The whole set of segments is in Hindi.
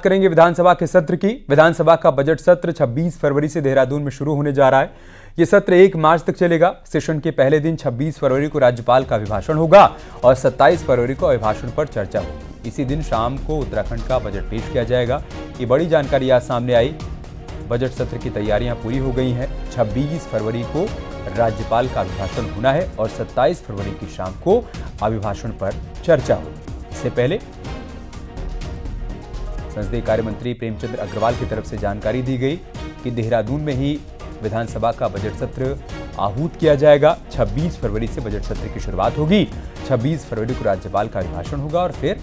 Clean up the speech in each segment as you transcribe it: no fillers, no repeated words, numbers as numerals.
करेंगे विधानसभा के सत्र की। विधानसभा का बजट सत्र 26 फरवरी से देहरादून में शुरू होने जा रहा है। ये सत्र 1 मार्च तक चलेगा। सेशन के पहले दिन 26 फरवरी को राज्यपाल का अभिभाषण होगा और 27 फरवरी को अभिभाषण पर चर्चा होगी। इसी दिन शाम को उत्तराखंड का बजट पेश किया जाएगा। ये बड़ी जानकारी आज सामने आई। बजट सत्र की तैयारियां पूरी हो गई हैं। 26 फरवरी को राज्यपाल का अभिभाषण होना है और 27 फरवरी की शाम को अभिभाषण पर चर्चा होगी। इससे पहले संसदीय कार्य मंत्री प्रेमचंद अग्रवाल की तरफ से जानकारी दी गई कि देहरादून में ही विधानसभा का बजट सत्र आहूत किया जाएगा। 26 फरवरी से बजट सत्र की शुरुआत होगी। 26 फरवरी को राज्यपाल का अभिभाषण होगा और फिर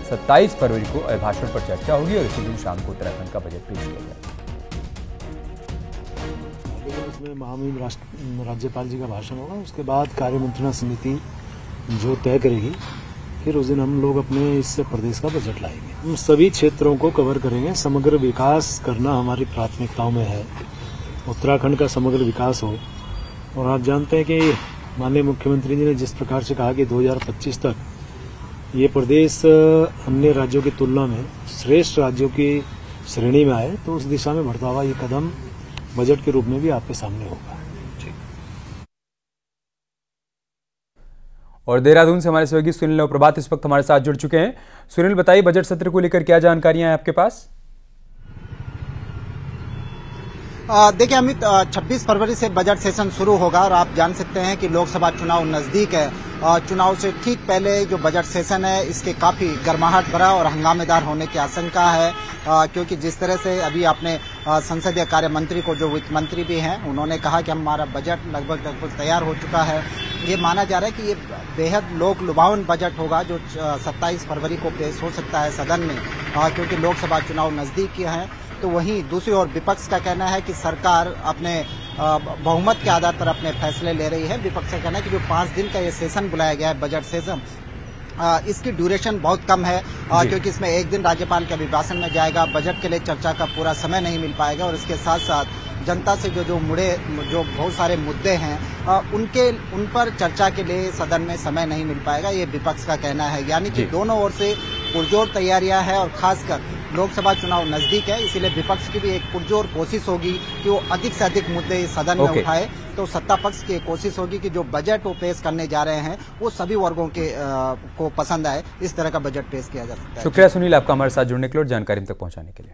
27 फरवरी को अभिभाषण पर चर्चा होगी और इसी दिन शाम को उत्तराखंड का बजट पेश किया जाएगा। उसमें महामहिम राज्यपाल जी का भाषण होगा। उसके बाद कार्यमंत्रणा समिति जो तय करेगी, फिर उस दिन हम लोग अपने इस प्रदेश का बजट लाएंगे। हम सभी क्षेत्रों को कवर करेंगे। समग्र विकास करना हमारी प्राथमिकताओं में है। उत्तराखंड का समग्र विकास हो। और आप जानते हैं कि माननीय मुख्यमंत्री जी ने जिस प्रकार से कहा कि 2025 तक ये प्रदेश अन्य राज्यों की तुलना में श्रेष्ठ राज्यों की श्रेणी में आए, तो उस दिशा में बढ़ता हुआ ये कदम बजट के रूप में भी आपके सामने होगा। और देहरादून से हमारे सहयोगी सुनील और प्रभात इस वक्त हमारे साथ जुड़ चुके हैं। सुनील, बताइए बजट सत्र को लेकर क्या जानकारियां हैं आपके पास? देखिए अमित, 26 फरवरी से बजट सेशन शुरू होगा और आप जान सकते हैं कि लोकसभा चुनाव नजदीक है। चुनाव से ठीक पहले जो बजट सेशन है इसके काफी गर्माहट भरा और हंगामेदार होने की आशंका है, क्योंकि जिस तरह से अभी आपने संसदीय कार्य मंत्री को, जो वित्त मंत्री भी हैं, उन्होंने कहा कि हमारा बजट लगभग तैयार हो चुका है। ये माना जा रहा है कि ये बेहद लोक लुभावन बजट होगा जो 27 फरवरी को पेश हो सकता है सदन में, क्योंकि लोकसभा चुनाव नजदीक हैं। तो वहीं दूसरी ओर विपक्ष का कहना है कि सरकार अपने बहुमत के आधार पर अपने फैसले ले रही है। विपक्ष का कहना है कि जो 5 दिन का ये सेशन बुलाया गया है बजट सेशन, इसकी ड्यूरेशन बहुत कम है, क्योंकि इसमें एक दिन राज्यपाल के अभिभाषण में जाएगा। बजट के लिए चर्चा का पूरा समय नहीं मिल पाएगा और इसके साथ साथ जनता से जो बहुत सारे मुद्दे हैं उन पर चर्चा के लिए सदन में समय नहीं मिल पाएगा। ये विपक्ष का कहना है। यानी कि दोनों ओर से पुरजोर तैयारियां हैं और खासकर लोकसभा चुनाव नजदीक है, इसीलिए विपक्ष की भी एक पुरजोर कोशिश होगी कि वो अधिक से अधिक मुद्दे सदन में उठाए। तो सत्ता पक्ष की कोशिश होगी कि जो बजट वो पेश करने जा रहे हैं वो सभी वर्गों के को पसंद आए। इस तरह का बजट पेश किया जा सकता है। शुक्रिया सुनील, आपका हमारे साथ जुड़ने के लिए और जानकारी तक पहुंचाने के लिए।